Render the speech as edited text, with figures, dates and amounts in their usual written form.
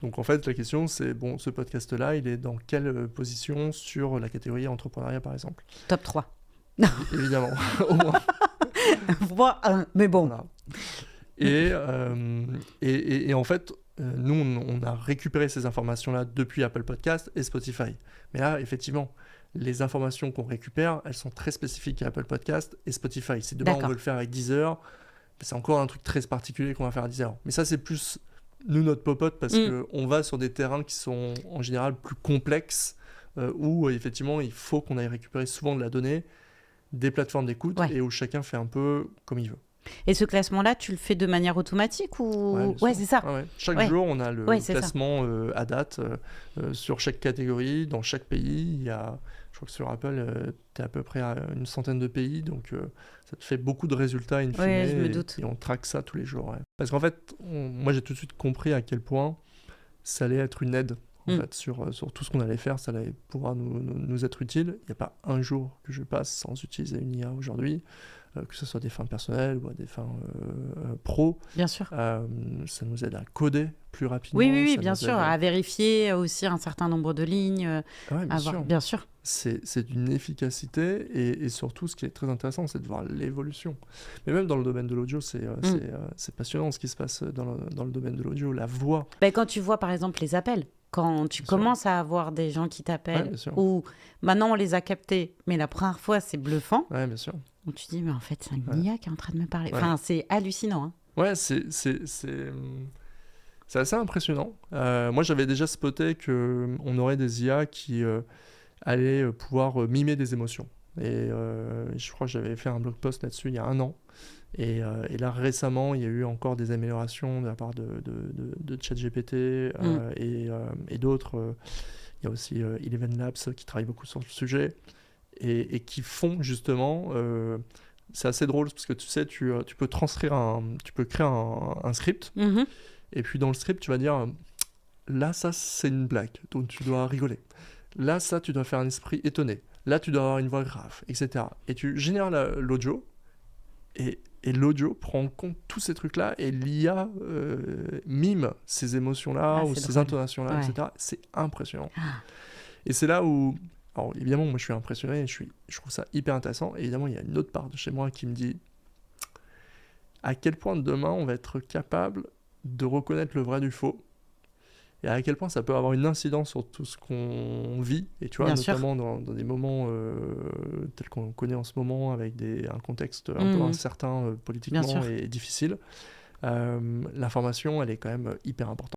Donc en fait, la question c'est, bon, ce podcast-là, il est dans quelle position sur la catégorie entrepreneuriat par exemple? Top 3. Évidemment, au moins. Moi, mais bon. Voilà. Et en fait, nous, on a récupéré ces informations-là depuis Apple Podcast et Spotify. Mais là, effectivement, les informations qu'on récupère, elles sont très spécifiques à Apple Podcast et Spotify. Si demain on veut le faire avec Deezer, c'est encore un truc très particulier qu'on va faire à Deezer. Mais ça, c'est plus nous, notre popote, parce qu'on va sur des terrains qui sont en général plus complexes, où effectivement, il faut qu'on aille récupérer souvent de la donnée, des plateformes d'écoute, et où chacun fait un peu comme il veut. Et ce classement-là, tu le fais de manière automatique ou... Ouais, c'est ça. Chaque jour, on a le classement à date sur chaque catégorie, dans chaque pays. Il y a, je crois que sur Apple, tu es à peu près à une centaine de pays, donc ça te fait beaucoup de résultats in fine, je me doute. et on traque ça tous les jours. Parce qu'en fait, moi j'ai tout de suite compris à quel point ça allait être une aide. En fait, sur tout ce qu'on allait faire, ça allait pouvoir nous être utile. Il n'y a pas un jour que je passe sans utiliser une IA aujourd'hui, que ce soit des fins personnelles ou à des fins pro. Bien sûr. Ça nous aide à coder plus rapidement. Oui, bien sûr, à vérifier aussi un certain nombre de lignes. Bien sûr. C'est d'une efficacité, et surtout, ce qui est très intéressant, c'est de voir l'évolution. Mais même dans le domaine de l'audio, c'est passionnant ce qui se passe dans le domaine de l'audio, la voix. Quand tu vois, par exemple, les appels, quand tu commences à avoir des gens qui t'appellent, ou maintenant on les a captés, mais la première fois, c'est bluffant. Ouais, bien sûr. Donc tu dis, mais en fait, c'est une IA qui est en train de me parler. Enfin, c'est hallucinant. Hein. Ouais, c'est assez impressionnant. Moi, j'avais déjà spoté qu'on aurait des IA qui allaient pouvoir mimer des émotions. Et je crois que j'avais fait un blog post là-dessus il y a 1 an. Et là, récemment, il y a eu encore des améliorations de la part de ChatGPT et d'autres. Il y a aussi Eleven Labs qui travaille beaucoup sur le sujet et qui font justement... c'est assez drôle parce que tu sais, tu peux tu peux créer un script, et puis dans le script, tu vas dire là, ça c'est une blague, donc tu dois rigoler. Là, ça, tu dois faire un esprit étonné. Là, tu dois avoir une voix grave, etc. Et tu génères l'audio, et l'audio prend en compte tous ces trucs-là, et l'IA mime ces émotions-là ou ces intonations-là, etc. C'est impressionnant. Et c'est là où... Alors évidemment, moi je suis impressionné, je trouve ça hyper intéressant. Et évidemment, il y a une autre part de chez moi qui me dit à quel point demain on va être capable de reconnaître le vrai du faux, et à quel point ça peut avoir une incidence sur tout ce qu'on vit, et tu vois, notamment dans des moments tels qu'on connaît en ce moment, avec un contexte un peu incertain politiquement et difficile. L'information, elle est quand même hyper importante.